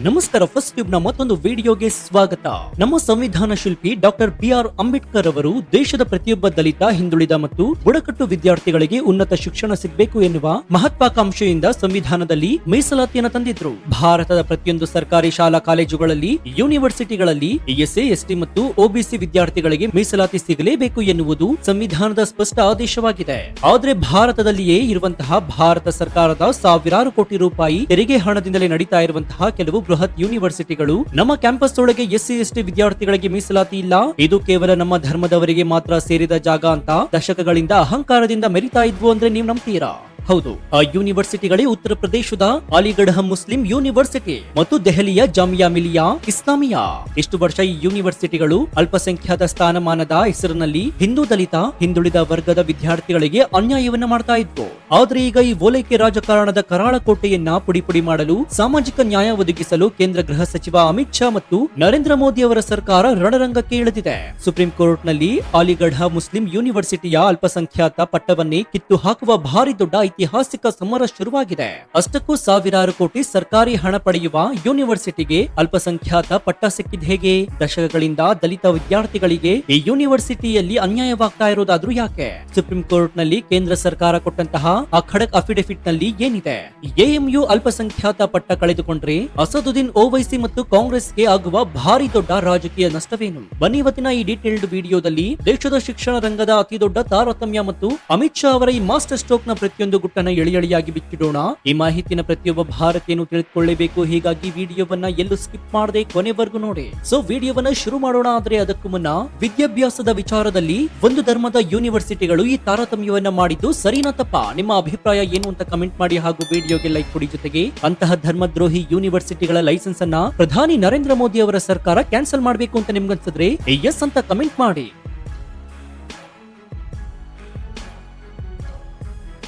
ನಮಸ್ಕಾರ. First tube ನ ಮತ್ತೊಂದು ವಿಡಿಯೋಗೆ ಸ್ವಾಗತ. ನಮ್ಮ ಸಂವಿಧಾನ ಶಿಲ್ಪಿ ಡಾಕ್ಟರ್ BR ಅಂಬೇಡ್ಕರ್ ಅವರು ದೇಶದ ಪ್ರತಿಯೊಬ್ಬ ದಲಿತ, ಹಿಂದುಳಿದ ಮತ್ತು ಬುಡಕಟ್ಟು ವಿದ್ಯಾರ್ಥಿಗಳಿಗೆ ಉನ್ನತ ಶಿಕ್ಷಣ ಸಿಗಬೇಕು ಎನ್ನುವ ಮಹತ್ವಾಕಾಂಕ್ಷೆಯಿಂದ ಸಂವಿಧಾನದಲ್ಲಿ ಮೀಸಲಾತಿಯನ್ನು ತಂದಿದ್ರು. ಭಾರತದ ಪ್ರತಿಯೊಂದು ಸರ್ಕಾರಿ ಶಾಲಾ ಕಾಲೇಜುಗಳಲ್ಲಿ, ಯೂನಿವರ್ಸಿಟಿಗಳಲ್ಲಿ ಎಸ್ಸಿ, ಎಸ್ಟಿ ಮತ್ತು OBC ವಿದ್ಯಾರ್ಥಿಗಳಿಗೆ ಮೀಸಲಾತಿ ಸಿಗಲೇಬೇಕು ಎನ್ನುವುದು ಸಂವಿಧಾನದ ಸ್ಪಷ್ಟ ಆದೇಶವಾಗಿದೆ. ಆದ್ರೆ ಭಾರತದಲ್ಲಿಯೇ ಇರುವಂತಹ ಭಾರತ ಸರ್ಕಾರದ ಸಾವಿರಾರು ಕೋಟಿ ರೂಪಾಯಿ ತೆರಿಗೆ ಹಣದಿಂದಲೇ ನಡೀತಾ ಇರುವಂತಹ ಕೆಲವು ಬೃಹತ್ ಯೂನಿವರ್ಸಿಟಿಗಳು ನಮ್ಮ ಕ್ಯಾಂಪಸ್ ಒಳಗೆ ಎಸ್ಸಿ, ಎಸ್ಟಿ ವಿದ್ಯಾರ್ಥಿಗಳಿಗೆ ಮೀಸಲಾತಿ ಇಲ್ಲ, ಇದು ಕೇವಲ ನಮ್ಮ ಧರ್ಮದವರಿಗೆ ಮಾತ್ರ ಸೇರಿದ ಜಾಗ ಅಂತ ದಶಕಗಳಿಂದ ಅಹಂಕಾರದಿಂದ ಮೆರಿತಾ ಇದ್ವು ಅಂದ್ರೆ ನೀವು ನಂಬ್ತೀರಾ? ಹೌದು, ಆ ಯೂನಿವರ್ಸಿಟಿಗಳೇ ಉತ್ತರ ಪ್ರದೇಶದ ಅಲಿಗಢ ಮುಸ್ಲಿಂ ಯೂನಿವರ್ಸಿಟಿ ಮತ್ತು ದೆಹಲಿಯ ಜಾಮಿಯಾ ಮಿಲಿಯಾ ಇಸ್ಲಾಮಿಯಾ. ಇಷ್ಟು ವರ್ಷ ಈ ಯೂನಿವರ್ಸಿಟಿಗಳು ಅಲ್ಪಸಂಖ್ಯಾತ ಸ್ಥಾನಮಾನದ ಹೆಸರಿನಲ್ಲಿ ಹಿಂದೂ, ದಲಿತ, ಹಿಂದುಳಿದ ವರ್ಗದ ವಿದ್ಯಾರ್ಥಿಗಳಿಗೆ ಅನ್ಯಾಯವನ್ನ ಮಾಡ್ತಾ ಇದ್ವು. ಆದ್ರೆ ಈಗ ಈ ಓಲೈಕೆ ರಾಜಕಾರಣದ ಕರಾಳ ಕೋಟೆಯನ್ನ ಪುಡಿ ಮಾಡಲು, ಸಾಮಾಜಿಕ ನ್ಯಾಯ ಒದಗಿಸಲು ಕೇಂದ್ರ ಗೃಹ ಸಚಿವ ಅಮಿತ್ ಶಾ ಮತ್ತು ನರೇಂದ್ರ ಮೋದಿ ಅವರ ಸರ್ಕಾರ ರಣರಂಗಕ್ಕೆ ಇಳಿದಿದೆ. ಸುಪ್ರೀಂ ಕೋರ್ಟ್ ನಲ್ಲಿ ಅಲಿಗಢ ಮುಸ್ಲಿಂ ಯೂನಿವರ್ಸಿಟಿಯ ಅಲ್ಪಸಂಖ್ಯಾತ ಪಟ್ಟವನ್ನೇ ಕಿತ್ತು ಹಾಕುವ ಭಾರಿ ದೊಡ್ಡ ಐತಿಹಾಸಿಕ ಸಮರ ಶುರುವಾಗಿದೆ. ಅಷ್ಟಕ್ಕೂ ಸಾವಿರಾರು ಕೋಟಿ ಸರ್ಕಾರಿ ಹಣ ಪಡೆಯುವ ಯೂನಿವರ್ಸಿಟಿಗೆ ಅಲ್ಪಸಂಖ್ಯಾತ ಪಟ್ಟ ಸಿಕ್ಕಿದ ಹೇಗೆ? ದಶಕಗಳಿಂದ ದಲಿತ ವಿದ್ಯಾರ್ಥಿಗಳಿಗೆ ಈ ಯೂನಿವರ್ಸಿಟಿಯಲ್ಲಿ ಅನ್ಯಾಯವಾಗ್ತಾ ಇರೋದಾದ್ರೂ ಯಾಕೆ? ಸುಪ್ರೀಂ ಕೋರ್ಟ್ ನಲ್ಲಿ ಕೇಂದ್ರ ಸರ್ಕಾರ ಕೊಟ್ಟಂತಹ ಆ ಖಡಕ್ ಅಫಿಡವಿಟ್ ನಲ್ಲಿ ಏನಿದೆ? AMU ಅಲ್ಪಸಂಖ್ಯಾತ ಪಟ್ಟ ಕಳೆದುಕೊಂಡ್ರೆ ಅಸದುದ್ದೀನ್ ಓವೈಸಿ ಮತ್ತು ಕಾಂಗ್ರೆಸ್ಗೆ ಆಗುವ ಭಾರಿ ದೊಡ್ಡ ರಾಜಕೀಯ ನಷ್ಟವೇನು? ಬನ್ನಿ ಇವತ್ತಿನ ಈ ಡೀಟೇಲ್ಡ್ ವಿಡಿಯೋದಲ್ಲಿ ದೇಶದ ಶಿಕ್ಷಣ ರಂಗದ ಅತಿ ದೊಡ್ಡ ತಾರತಮ್ಯ ಮತ್ತು ಅಮಿತ್ ಶಾ ಅವರ ಈ ಮಾಸ್ಟರ್ ಸ್ಟ್ರೋಕ್ ನ ಪ್ರತಿಯೊಂದು ಗುಟ್ಟನ್ನ ಎಳೆಯಾಗಿ ಬಿಚ್ಚಿಡೋಣ. ಈ ಮಾಹಿತಿನ ಪ್ರತಿಯೊಬ್ಬ ಭಾರತೀಯನು ತಿಳಿದುಕೊಳ್ಳಬೇಕು. ಹೀಗಾಗಿ ವಿಡಿಯೋವನ್ನ ಎಲ್ಲೂ ಸ್ಕಿಪ್ ಮಾಡದೆ ಕೊನೆವರೆಗೂ ನೋಡಿ. ಸೊ ವಿಡಿಯೋವನ್ನ ಶುರು ಮಾಡೋಣ. ಆದ್ರೆ ಅದಕ್ಕೂ ಮುನ್ನ, ವಿದ್ಯಾಭ್ಯಾಸದ ವಿಚಾರದಲ್ಲಿ ಒಂದು ಧರ್ಮದ ಯೂನಿವರ್ಸಿಟಿಗಳು ಈ ತಾರತಮ್ಯವನ್ನ ಮಾಡಿದ್ದು ಸರಿನಾ ತಪ್ಪಾ? ನಿಮ್ಮ ಅಭಿಪ್ರಾಯ ಏನು ಅಂತ ಕಮೆಂಟ್ ಮಾಡಿ ಹಾಗೂ ವಿಡಿಯೋಗೆ ಲೈಕ್ ಕೊಡಿ. ಜೊತೆಗೆ ಅಂತಹ ಧರ್ಮದ್ರೋಹಿ ಯೂನಿವರ್ಸಿಟಿಗಳ ಲೈಸೆನ್ಸ್ ಅನ್ನ ಪ್ರಧಾನಿ ನರೇಂದ್ರ ಮೋದಿ ಅವರ ಸರ್ಕಾರ ಕ್ಯಾನ್ಸಲ್ ಮಾಡಬೇಕು ಅಂತ ನಿಮ್ಗನ್ಸಿದ್ರೆ ಎಸ್ ಅಂತ ಕಮೆಂಟ್ ಮಾಡಿ.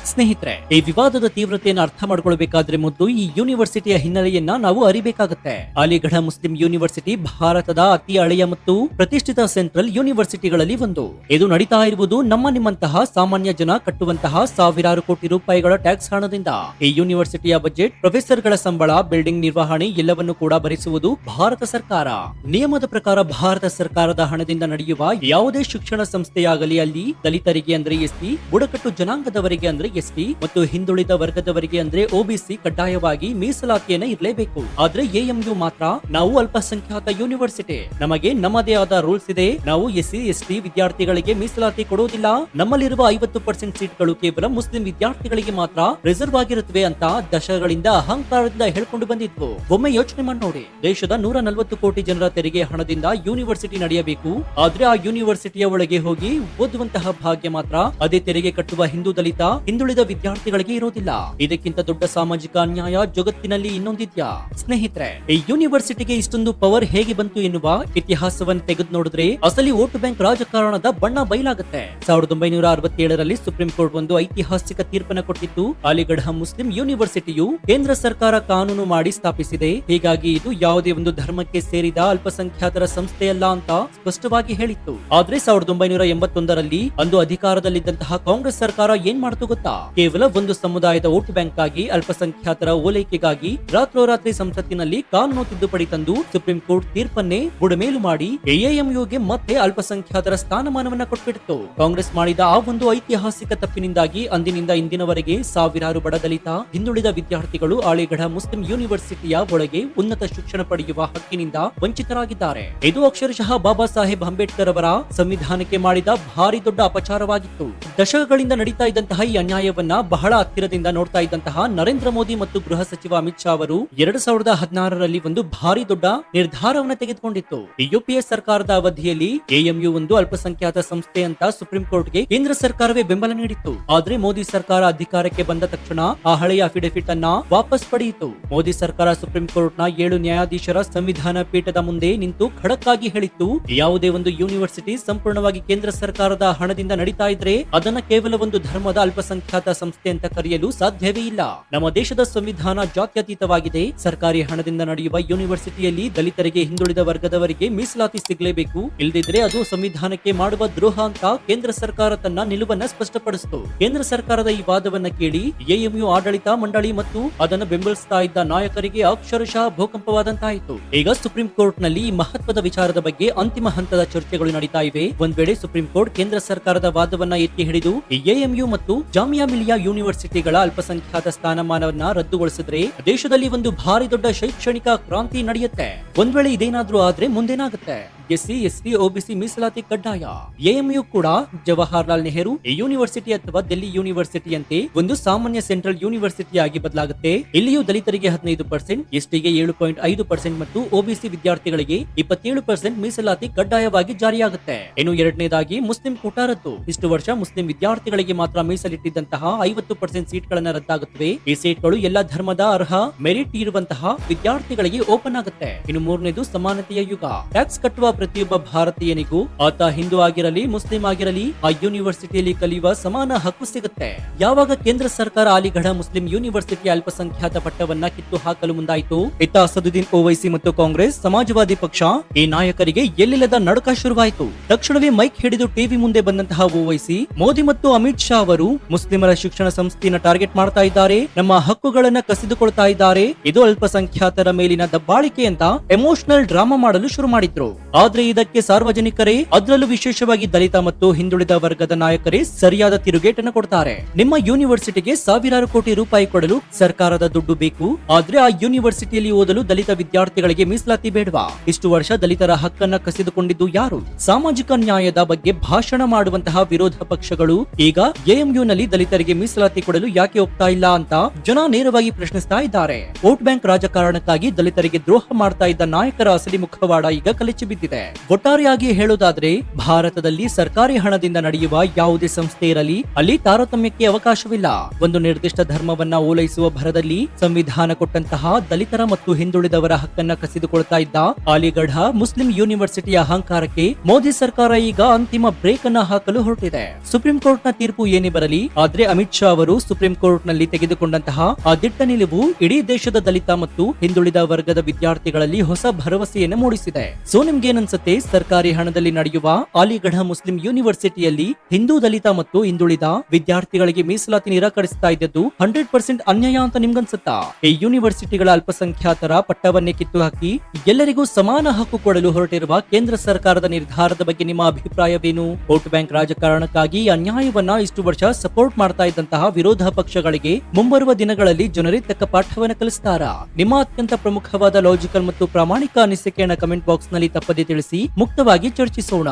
ಸ್ನೇಹಿತರೆ, ಈ ವಿವಾದದ ತೀವ್ರತೆಯನ್ನು ಅರ್ಥ ಮಾಡಿಕೊಳ್ಳಬೇಕಾದ್ರೆ ಮೊದಲು ಈ ಯೂನಿವರ್ಸಿಟಿಯ ಹಿನ್ನೆಲೆಯನ್ನ ನಾವು ಅರಿಬೇಕಾಗುತ್ತೆ. ಅಲಿಗಢ ಮುಸ್ಲಿಂ ಯೂನಿವರ್ಸಿಟಿ ಭಾರತದ ಅತಿ ಹಳೆಯ ಮತ್ತು ಪ್ರತಿಷ್ಠಿತ ಸೆಂಟ್ರಲ್ ಯೂನಿವರ್ಸಿಟಿಗಳಲ್ಲಿ ಒಂದು. ಇದು ನಡೀತಾ ಇರುವುದು ನಿಮ್ಮಂತಹ ಸಾಮಾನ್ಯ ಜನ ಕಟ್ಟುವಂತಹ ಸಾವಿರಾರು ಕೋಟಿ ರೂಪಾಯಿಗಳ ಟ್ಯಾಕ್ಸ್ ಹಣದಿಂದ. ಈ ಯೂನಿವರ್ಸಿಟಿಯ ಬಜೆಟ್, ಪ್ರೊಫೆಸರ್ಗಳ ಸಂಬಳ, ಬಿಲ್ಡಿಂಗ್ ನಿರ್ವಹಣೆ ಎಲ್ಲವನ್ನು ಕೂಡ ಭರಿಸುವುದು ಭಾರತ ಸರ್ಕಾರ. ನಿಯಮದ ಪ್ರಕಾರ ಭಾರತ ಸರ್ಕಾರದ ಹಣದಿಂದ ನಡೆಯುವ ಯಾವುದೇ ಶಿಕ್ಷಣ ಸಂಸ್ಥೆಯಾಗಲಿ ಅಲ್ಲಿ ದಲಿತರಿಗೆ ಅಂದ್ರೆ ಎಸ್ಟಿ, ಬುಡಕಟ್ಟು ಜನಾಂಗದವರಿಗೆ ಅಂದ್ರೆ ಎಸ್ಟಿ ಮತ್ತು ಹಿಂದುಳಿದ ವರ್ಗದವರಿಗೆ ಅಂದ್ರೆ OBC ಕಡ್ಡಾಯವಾಗಿ ಮೀಸಲಾತಿಯನ್ನ ಇರಲೇಬೇಕು. ಆದ್ರೆ AMU ಮಾತ್ರ, ನಾವು ಅಲ್ಪಸಂಖ್ಯಾತ ಯೂನಿವರ್ಸಿಟಿ, ನಮಗೆ ನಮ್ಮದೇ ಆದ ರೂಲ್ಸ್ ಇದೆ, ನಾವು SC, ST ವಿದ್ಯಾರ್ಥಿಗಳಿಗೆ ಮೀಸಲಾತಿ ಕೊಡೋದಿಲ್ಲ, ನಮ್ಮಲ್ಲಿರುವ 50% ಸೀಟ್ಗಳು ಕೇವಲ ಮುಸ್ಲಿಂ ವಿದ್ಯಾರ್ಥಿಗಳಿಗೆ ಮಾತ್ರ ರಿಸರ್ವ್ ಆಗಿರುತ್ತವೆ ಅಂತ ದಶಕಗಳಿಂದ ಅಹಂಕಾರದಿಂದ ಹೇಳ್ಕೊಂಡು ಬಂದಿದ್ವು. ಒಮ್ಮೆ ಯೋಚನೆ ಮಾಡಿ ನೋಡಿ, ದೇಶದ 140 ಕೋಟಿ ಜನರ ತೆರಿಗೆ ಹಣದಿಂದ ಯೂನಿವರ್ಸಿಟಿ ನಡೆಯಬೇಕು. ಆದ್ರೆ ಆ ಯೂನಿವರ್ಸಿಟಿಯ ಒಳಗೆ ಹೋಗಿ ಓದುವಂತಹ ಭಾಗ್ಯ ಮಾತ್ರ ಅದೇ ತೆರಿಗೆ ಕಟ್ಟುವ ಹಿಂದೂ, ದಲಿತ, ಹಿಂದುಳಿದ ವಿದ್ಯಾರ್ಥಿಗಳಿಗೆ ಇರೋದಿಲ್ಲ. ಇದಕ್ಕಿಂತ ದೊಡ್ಡ ಸಾಮಾಜಿಕ ಅನ್ಯಾಯ ಜಗತ್ತಿನಲ್ಲಿ ಇನ್ನೊಂದಿದ್ಯಾ? ಸ್ನೇಹಿತರೆ, ಈ ಯೂನಿವರ್ಸಿಟಿಗೆ ಇಷ್ಟೊಂದು ಪವರ್ ಹೇಗೆ ಬಂತು ಎನ್ನುವ ಇತಿಹಾಸವನ್ನು ತೆಗೆದು ನೋಡಿದ್ರೆ ಅಸಲಿ ವೋಟ್ ಬ್ಯಾಂಕ್ ರಾಜಕಾರಣದ ಬಣ್ಣ ಬಯಲಾಗುತ್ತೆ. 1967ರಲ್ಲಿ ಸುಪ್ರೀಂ ಕೋರ್ಟ್ ಒಂದು ಐತಿಹಾಸಿಕ ತೀರ್ಪನ್ನು ಕೊಟ್ಟಿತ್ತು. ಅಲಿಗಢ ಮುಸ್ಲಿಂ ಯೂನಿವರ್ಸಿಟಿಯು ಕೇಂದ್ರ ಸರ್ಕಾರ ಕಾನೂನು ಮಾಡಿ ಸ್ಥಾಪಿಸಿದೆ, ಹೀಗಾಗಿ ಇದು ಯಾವುದೇ ಒಂದು ಧರ್ಮಕ್ಕೆ ಸೇರಿದ ಅಲ್ಪಸಂಖ್ಯಾತರ ಸಂಸ್ಥೆಯಲ್ಲ ಅಂತ ಸ್ಪಷ್ಟವಾಗಿ ಹೇಳಿತ್ತು. ಆದ್ರೆ 1981ರಲ್ಲಿ ಅಂದು ಅಧಿಕಾರದಲ್ಲಿದ್ದಂತಹ ಕಾಂಗ್ರೆಸ್ ಸರ್ಕಾರ ಏನ್ ಮಾಡ್ತು ಗೊತ್ತಾ? ಕೇವಲ ಒಂದು ಸಮುದಾಯದ ವೋಟ್ ಬ್ಯಾಂಕ್ ಆಗಿ, ಅಲ್ಪಸಂಖ್ಯಾತರ ಓಲೈಕೆಗಾಗಿ ರಾತ್ರೋರಾತ್ರಿ ಸಂಸತ್ತಿನಲ್ಲಿ ಕಾನೂನು ತಿದ್ದುಪಡಿ ತಂದು ಸುಪ್ರೀಂ ಕೋರ್ಟ್ ತೀರ್ಪನ್ನೇ ಬುಡಮೇಲು ಮಾಡಿ AMUಗೆ ಮತ್ತೆ ಅಲ್ಪಸಂಖ್ಯಾತರ ಸ್ಥಾನಮಾನವನ್ನ ಕೊಟ್ಬಿಡ್ತು. ಕಾಂಗ್ರೆಸ್ ಮಾಡಿದ ಆ ಒಂದು ಐತಿಹಾಸಿಕ ತಪ್ಪಿನಿಂದಾಗಿ ಅಂದಿನಿಂದ ಇಂದಿನವರೆಗೆ ಸಾವಿರಾರು ಬಡ, ದಲಿತ, ಹಿಂದುಳಿದ ವಿದ್ಯಾರ್ಥಿಗಳು ಅಲಿಗಢ ಮುಸ್ಲಿಂ ಯೂನಿವರ್ಸಿಟಿಯ ಒಳಗೆ ಉನ್ನತ ಶಿಕ್ಷಣ ಪಡೆಯುವ ಹಕ್ಕಿನಿಂದ ವಂಚಿತರಾಗಿದ್ದಾರೆ. ಇದು ಅಕ್ಷರಶಃ ಬಾಬಾ ಸಾಹೇಬ್ ಅಂಬೇಡ್ಕರ್ ಅವರ ಸಂವಿಧಾನಕ್ಕೆ ಮಾಡಿದ ಭಾರಿ ದೊಡ್ಡ ಅಪಚಾರವಾಗಿತ್ತು. ದಶಕಗಳಿಂದ ನಡೀತಾ ಇದ್ದಂತಹ ಈ ಅನ್ಯಾಯವನ್ನ ಬಹಳ ಹತ್ತಿರದಿಂದ ನೋಡ್ತಾ ಇದ್ದಂತಹ ನರೇಂದ್ರ ಮೋದಿ ಮತ್ತು ಗೃಹ ಸಚಿವ ಅಮಿತ್ ಶಾ ಅವರು 2016ರಲ್ಲಿ ಒಂದು ಭಾರಿ ದೊಡ್ಡ ನಿರ್ಧಾರವನ್ನು ತೆಗೆದುಕೊಂಡಿತ್ತು. UPA ಸರ್ಕಾರದ ಅವಧಿಯಲ್ಲಿ AMU ಒಂದು ಅಲ್ಪಸಂಖ್ಯಾತ ಸಂಸ್ಥೆ ಅಂತ ಸುಪ್ರೀಂ ಕೋರ್ಟ್ಗೆ ಕೇಂದ್ರ ಸರ್ಕಾರವೇ ಬೆಂಬಲ ನೀಡಿತ್ತು. ಆದ್ರೆ ಮೋದಿ ಸರ್ಕಾರ ಅಧಿಕಾರಕ್ಕೆ ಬಂದ ತಕ್ಷಣ ಆ ಹಳೆಯ ಅಫಿಡವಿಟ್ ಅನ್ನ ವಾಪಸ್ ಪಡೆಯಿತು. ಮೋದಿ ಸರ್ಕಾರ ಸುಪ್ರೀಂ ಕೋರ್ಟ್ ನ 7 ನ್ಯಾಯಾಧೀಶರ ಸಂವಿಧಾನ ಪೀಠದ ಮುಂದೆ ನಿಂತು ಖಡಕ್ ಆಗಿ ಹೇಳಿತ್ತು, ಯಾವುದೇ ಒಂದು ಯೂನಿವರ್ಸಿಟಿ ಸಂಪೂರ್ಣವಾಗಿ ಕೇಂದ್ರ ಸರ್ಕಾರದ ಹಣದಿಂದ ನಡೀತಾ ಇದ್ರೆ ಅದನ್ನ ಕೇವಲ ಒಂದು ಧರ್ಮದ ಅಲ್ಪಸಂಖ್ಯಾತ ಅಲ್ಪಸಂಖ್ಯಾತ ಸಂಸ್ಥೆ ಅಂತ ಕರೆಯಲು ಸಾಧ್ಯವೇ ಇಲ್ಲ. ನಮ್ಮ ದೇಶದ ಸಂವಿಧಾನ ಜಾತ್ಯತೀತವಾಗಿದೆ. ಸರ್ಕಾರಿ ಹಣದಿಂದ ನಡೆಯುವ ಯೂನಿವರ್ಸಿಟಿಯಲ್ಲಿ ದಲಿತರಿಗೆ, ಹಿಂದುಳಿದ ವರ್ಗದವರಿಗೆ ಮೀಸಲಾತಿ ಸಿಗಲೇಬೇಕು. ಇಲ್ಲದಿದ್ರೆ ಅದು ಸಂವಿಧಾನಕ್ಕೆ ಮಾಡುವ ದ್ರೋಹ ಅಂತ ಕೇಂದ್ರ ಸರ್ಕಾರ ತನ್ನ ನಿಲುವನ್ನ ಸ್ಪಷ್ಟಪಡಿಸಿತು. ಕೇಂದ್ರ ಸರ್ಕಾರದ ಈ ವಾದವನ್ನ ಕೇಳಿ ಎಎಂಯು ಆಡಳಿತ ಮಂಡಳಿ ಮತ್ತು ಅದನ್ನು ಬೆಂಬಲಿಸ್ತಾ ಇದ್ದ ನಾಯಕರಿಗೆ ಅಕ್ಷರಶಃ ಭೂಕಂಪವಾದಂತಾಯಿತು. ಈಗ ಸುಪ್ರೀಂ ಕೋರ್ಟ್ ನಲ್ಲಿ ಈ ಮಹತ್ವದ ವಿಚಾರದ ಬಗ್ಗೆ ಅಂತಿಮ ಹಂತದ ಚರ್ಚೆಗಳು ನಡೀತಾ ಇವೆ. ಒಂದ್ ವೇಳೆ ಸುಪ್ರೀಂ ಕೋರ್ಟ್ ಕೇಂದ್ರ ಸರ್ಕಾರದ ವಾದವನ್ನ ಎತ್ತಿ ಹಿಡಿದು ಎಎಂಯು ಮತ್ತು ಜಾಮಿಯಾ ಮಿಲಿಯಾ ಯೂನಿವರ್ಸಿಟಿಗಳ ಅಲ್ಪಸಂಖ್ಯಾತ ಸ್ಥಾನಮಾನವನ್ನ ರದ್ದುಗೊಳಿಸಿದ್ರೆ ದೇಶದಲ್ಲಿ ಒಂದು ಭಾರಿ ದೊಡ್ಡ ಶೈಕ್ಷಣಿಕ ಕ್ರಾಂತಿ ನಡೆಯುತ್ತೆ. ಒಂದ್ ವೇಳೆ ಇದೇನಾದ್ರೂ ಆದ್ರೆ ಮುಂದೇನಾಗುತ್ತೆ? ಎಸ್ಸಿ, ಎಸ್ಟಿ, ಒಬಿಸಿ ಮೀಸಲಾತಿ ಕಡ್ಡಾಯ. ಎಎಂಯು ಕೂಡ ಜವಾಹರ್ಲಾಲ್ ನೆಹರು ಯೂನಿವರ್ಸಿಟಿ ಅಥವಾ ದಿಲ್ಲಿ ಯೂನಿವರ್ಸಿಟಿಯಂತೆ ಒಂದು ಸಾಮಾನ್ಯ ಸೆಂಟ್ರಲ್ ಯೂನಿವರ್ಸಿಟಿ ಆಗಿ ಬದಲಾಗುತ್ತೆ. ಇಲ್ಲಿಯೂ ದಲಿತರಿಗೆ 15%, ಎಸ್ಟಿಗೆ 7.5% ಮತ್ತು ಒಬಿಸಿ ವಿದ್ಯಾರ್ಥಿಗಳಿಗೆ 27% ಮೀಸಲಾತಿ ಕಡ್ಡಾಯವಾಗಿ ಜಾರಿಯಾಗುತ್ತೆ. ಇನ್ನು ಎರಡನೇದಾಗಿ ಮುಸ್ಲಿಂ ಕೋಟಾ ರದ್ದು. ಇಷ್ಟು ವರ್ಷ ಮುಸ್ಲಿಂ ವಿದ್ಯಾರ್ಥಿಗಳಿಗೆ ಮಾತ್ರ ಮೀಸಲಿಟ್ಟಿದ್ದಂತಹ 50% ಸೀಟ್ಗಳನ್ನ ರದ್ದಾಗುತ್ತವೆ. ಈ ಸೀಟ್ಗಳು ಎಲ್ಲಾ ಧರ್ಮದ ಅರ್ಹ ಮೆರಿಟ್ ಇರುವಂತಹ ವಿದ್ಯಾರ್ಥಿಗಳಿಗೆ ಓಪನ್ ಆಗುತ್ತೆ. ಇನ್ನು ಮೂರನೇದು ಸಮಾನತೆಯ ಯುಗ. ಟ್ಯಾಕ್ಸ್ ಕಟ್ಟುವ ಪ್ರತಿಯೊಬ್ಬ ಭಾರತೀಯನಿಗೂ, ಆತ ಹಿಂದೂ ಆಗಿರಲಿ ಮುಸ್ಲಿಂ ಆಗಿರಲಿ, ಆ ಯೂನಿವರ್ಸಿಟಿಯಲ್ಲಿ ಕಲಿಯುವ ಸಮಾನ ಹಕ್ಕು ಸಿಗುತ್ತೆ. ಯಾವಾಗ ಕೇಂದ್ರ ಸರ್ಕಾರ ಅಲಿಗಢ ಮುಸ್ಲಿಂ ಯೂನಿವರ್ಸಿಟಿ ಅಲ್ಪಸಂಖ್ಯಾತ ಪಟ್ಟವನ್ನ ಕಿತ್ತು ಹಾಕಲು ಮುಂದಾಯಿತು, ಇತ್ತ ಅಸದುದ್ದೀನ್ ಓವೈಸಿ ಮತ್ತು ಕಾಂಗ್ರೆಸ್, ಸಮಾಜವಾದಿ ಪಕ್ಷ ಈ ನಾಯಕರಿಗೆ ಎಲ್ಲಿಲ್ಲದ ನಡುಕ ಶುರುವಾಯಿತು. ತಕ್ಷಣವೇ ಮೈಕ್ ಹಿಡಿದು ಟಿವಿ ಮುಂದೆ ಬಂದಂತಹ ಓವೈಸಿ, ಮೋದಿ ಮತ್ತು ಅಮಿತ್ ಶಾ ಅವರು ಮುಸ್ಲಿಮರ ಶಿಕ್ಷಣ ಸಂಸ್ಥೆಯನ್ನು ಟಾರ್ಗೆಟ್ ಮಾಡ್ತಾ ಇದ್ದಾರೆ, ನಮ್ಮ ಹಕ್ಕುಗಳನ್ನ ಕಸಿದುಕೊಳ್ತಾ ಇದ್ದಾರೆ, ಇದು ಅಲ್ಪಸಂಖ್ಯಾತರ ಮೇಲಿನ ದಬ್ಬಾಳಿಕೆ ಅಂತ ಎಮೋಷನಲ್ ಡ್ರಾಮಾ ಮಾಡಲು ಶುರು ಮಾಡಿದ್ರು. ಆದ್ರೆ ಇದಕ್ಕೆ ಸಾರ್ವಜನಿಕರೇ, ಅದರಲ್ಲೂ ವಿಶೇಷವಾಗಿ ದಲಿತ ಮತ್ತು ಹಿಂದುಳಿದ ವರ್ಗದ ನಾಯಕರೇ ಸರಿಯಾದ ತಿರುಗೇಟನ್ನು ಕೊಡ್ತಾರೆ. ನಿಮ್ಮ ಯೂನಿವರ್ಸಿಟಿಗೆ ಸಾವಿರಾರು ಕೋಟಿ ರೂಪಾಯಿ ಕೊಡಲು ಸರ್ಕಾರದ ದುಡ್ಡು ಬೇಕು, ಆದ್ರೆ ಆ ಯೂನಿವರ್ಸಿಟಿಯಲ್ಲಿ ಓದಲು ದಲಿತ ವಿದ್ಯಾರ್ಥಿಗಳಿಗೆ ಮೀಸಲಾತಿ ಬೇಡವಾ? ಇಷ್ಟು ವರ್ಷ ದಲಿತರ ಹಕ್ಕನ್ನ ಕಸಿದುಕೊಂಡಿದ್ದು ಯಾರು? ಸಾಮಾಜಿಕ ನ್ಯಾಯದ ಬಗ್ಗೆ ಭಾಷಣ ಮಾಡುವಂತಹ ವಿರೋಧ ಪಕ್ಷಗಳು ಈಗ ಎಎಂಯುನಲ್ಲಿ ದಲಿತರಿಗೆ ಮೀಸಲಾತಿ ಕೊಡಲು ಯಾಕೆ ಒಪ್ತಾ ಇಲ್ಲ ಅಂತ ಜನ ನೇರವಾಗಿ ಪ್ರಶ್ನಿಸ್ತಾ ಇದ್ದಾರೆ. ವೋಟ್ ಬ್ಯಾಂಕ್ ರಾಜಕಾರಣಕ್ಕಾಗಿ ದಲಿತರಿಗೆ ದ್ರೋಹ ಮಾಡ್ತಾ ಇದ್ದ ನಾಯಕರ ಅಸಲಿ ಮುಖವಾಡ ಈಗ ಕಲಚಿ ಬಿದ್ದಿದೆ. ಒಟ್ಟಾರೆಯಾಗಿ ಹೇಳೋದಾದ್ರೆ, ಭಾರತದಲ್ಲಿ ಸರ್ಕಾರಿ ಹಣದಿಂದ ನಡೆಯುವ ಯಾವುದೇ ಸಂಸ್ಥೆ ಇರಲಿ, ಅಲ್ಲಿ ತಾರತಮ್ಯಕ್ಕೆ ಅವಕಾಶವಿಲ್ಲ. ಒಂದು ನಿರ್ದಿಷ್ಟ ಧರ್ಮವನ್ನ ಓಲೈಸುವ ಭರದಲ್ಲಿ ಸಂವಿಧಾನ ಕೊಟ್ಟಂತಹ ದಲಿತರ ಮತ್ತು ಹಿಂದುಳಿದವರ ಹಕ್ಕನ್ನ ಕಸಿದುಕೊಳ್ತಾ ಇದ್ದ ಅಲಿಗಢ ಮುಸ್ಲಿಂ ಯೂನಿವರ್ಸಿಟಿಯ ಅಹಂಕಾರಕ್ಕೆ ಮೋದಿ ಸರ್ಕಾರ ಈಗ ಅಂತಿಮ ಬ್ರೇಕ್ ಅನ್ನ ಹಾಕಲು ಹೊರಟಿದೆ. ಸುಪ್ರೀಂ ಕೋರ್ಟ್ ನ ತೀರ್ಪು ಏನೇ ಬರಲಿ, ಆದ್ರೆ ಅಮಿತ್ ಶಾ ಅವರು ಸುಪ್ರೀಂ ಕೋರ್ಟ್ ನಲ್ಲಿ ತೆಗೆದುಕೊಂಡಂತಹ ಆ ದಿಟ್ಟ ನಿಲುವು ಇಡೀ ದೇಶದ ದಲಿತ ಮತ್ತು ಹಿಂದುಳಿದ ವರ್ಗದ ವಿದ್ಯಾರ್ಥಿಗಳಲ್ಲಿ ಹೊಸ ಭರವಸೆಯನ್ನು ಮೂಡಿಸಿದೆ. ಸೊ ನಿಮ್ಗೇನನ್ಸುತ್ತೆ? ಸರ್ಕಾರಿ ಹಣದಲ್ಲಿ ನಡೆಯುವ ಅಲಿಗಢ ಮುಸ್ಲಿಂ ಯೂನಿವರ್ಸಿಟಿಯಲ್ಲಿ ಹಿಂದೂ, ದಲಿತ ಮತ್ತು ಹಿಂದುಳಿದ ವಿದ್ಯಾರ್ಥಿಗಳಿಗೆ ಮೀಸಲಾತಿ ನಿರಾಕರಿಸ್ತಾ ಇದ್ದದ್ದು 100% ಅನ್ಯಾಯ ಅಂತ ನಿಮ್ಗನ್ಸುತ್ತಾ? ಈ ಯೂನಿವರ್ಸಿಟಿಗಳ ಅಲ್ಪಸಂಖ್ಯಾತರ ಪಟ್ಟವನ್ನೇ ಕಿತ್ತು ಹಾಕಿ ಎಲ್ಲರಿಗೂ ಸಮಾನ ಹಕ್ಕು ಕೊಡಲು ಹೊರಟಿರುವ ಕೇಂದ್ರ ಸರ್ಕಾರದ ನಿರ್ಧಾರದ ಬಗ್ಗೆ ನಿಮ್ಮ ಅಭಿಪ್ರಾಯವೇನು? ವೋಟ್ ಬ್ಯಾಂಕ್ ರಾಜಕಾರಣಕ್ಕಾಗಿ ಅನ್ಯಾಯವನ್ನ ಇಷ್ಟು ವರ್ಷ ಸಪೋರ್ಟ್ ಮಾಡ್ತಾ ಇದ್ದಂತಹ ವಿರೋಧ ಪಕ್ಷಗಳಿಗೆ ಮುಂಬರುವ ದಿನಗಳಲ್ಲಿ ಜನರೇ ತಕ್ಕ ಪಾಠವನ್ನು ಕಲಿಸ್ತಾರಾ? ನಿಮ್ಮ ಅತ್ಯಂತ ಪ್ರಮುಖವಾದ ಲಾಜಿಕಲ್ ಮತ್ತು ಪ್ರಾಮಾಣಿಕ ಅನಿಸಿಕೆಯನ್ನು ಕಮೆಂಟ್ ಬಾಕ್ಸ್ ನಲ್ಲಿ ತಪ್ಪದೆ ತಿಳಿಸಿ, ಮುಕ್ತವಾಗಿ ಚರ್ಚಿಸೋಣ.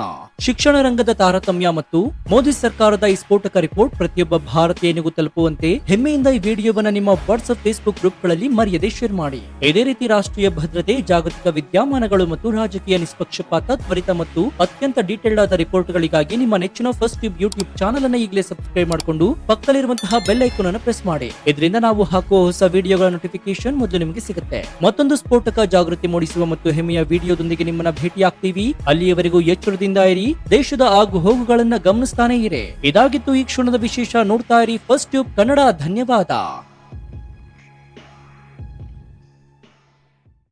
ಶಿಕ್ಷಣ ರಂಗದ ತಾರತಮ್ಯ ಮತ್ತು ಮೋದಿ ಸರ್ಕಾರದ ಈ ಸ್ಫೋಟಕ ರಿಪೋರ್ಟ್ ಪ್ರತಿಯೊಬ್ಬ ಭಾರತೀಯನಿಗೂ ತಲುಪುವಂತೆ ಹೆಮ್ಮೆಯಿಂದ ಈ ವಿಡಿಯೋವನ್ನ ನಿಮ್ಮ ವಾಟ್ಸ್ಆಪ್, ಫೇಸ್ಬುಕ್ ಗ್ರೂಪ್ಗಳಲ್ಲಿ ಮರೆಯದೆ ಶೇರ್ ಮಾಡಿ. ಇದೇ ರೀತಿ ರಾಷ್ಟ್ರೀಯ ಭದ್ರತೆ, ಜಾಗತಿಕ ವಿದ್ಯಮಾನಗಳು ಮತ್ತು ರಾಜಕೀಯ ನಿಷ್ಪಕ್ಷಪಾತ, ತ್ವರಿತ ಮತ್ತು ಅತ್ಯಂತ ಡೀಟೇಲ್ಡ್ ಆದ ರಿಪೋರ್ಟ್ಗಳಿಗಾಗಿ ನಿಮ್ಮ ನೆಚ್ಚಿನ ಫಸ್ಟ್ ಟ್ಯೂಬ್ ಯೂಟ್ಯೂಬ್ ಚಾನಲ್ ಅನ್ನು ಈಗಲೇ ಸಬ್ಸ್ಕ್ರೈಬ್ ಮಾಡಿಕೊಂಡು ಪಕ್ಕದಲ್ಲಿರುವಂತಹ ಬೆಲ್ ಐಕಾನ್ ಅನ್ನು ಪ್ರೆಸ್ ಮಾಡಿ. ಇದರಿಂದ ನಾವು ಹಾಕುವ ಹೊಸ ವಿಡಿಯೋಗಳ ನೋಟಿಫಿಕೇಶನ್ ಮೊದಲು ನಿಮಗೆ ಸಿಗುತ್ತೆ. ಮತ್ತೊಂದು ಸ್ಫೋಟಕ, ಜಾಗೃತಿ ಮೂಡಿಸುವ ಮತ್ತು ಹೆಮ್ಮೆಯ ವಿಡಿಯೋದೊಂದಿಗೆ ನಿಮ್ಮನ್ನ ಭೇಟಿಯಾಗ್ತೀವಿ. ಅಲ್ಲಿಯವರೆಗೂ ಎಚ್ಚರದಿಂದ ಇರಿ, ದೇಶದ ಆಗು ಹೋಗುಗಳನ್ನ ಗಮನಿಸ್ತಾನೆ ಇರಿ. ಇದಾಗಿತ್ತು ಈ ಕ್ಷಣದ ವಿಶೇಷ. ನೋಡ್ತಾ ಇರಿ ಫಸ್ಟ್ ಟ್ಯೂಬ್ ಕನ್ನಡ. ಧನ್ಯವಾದ.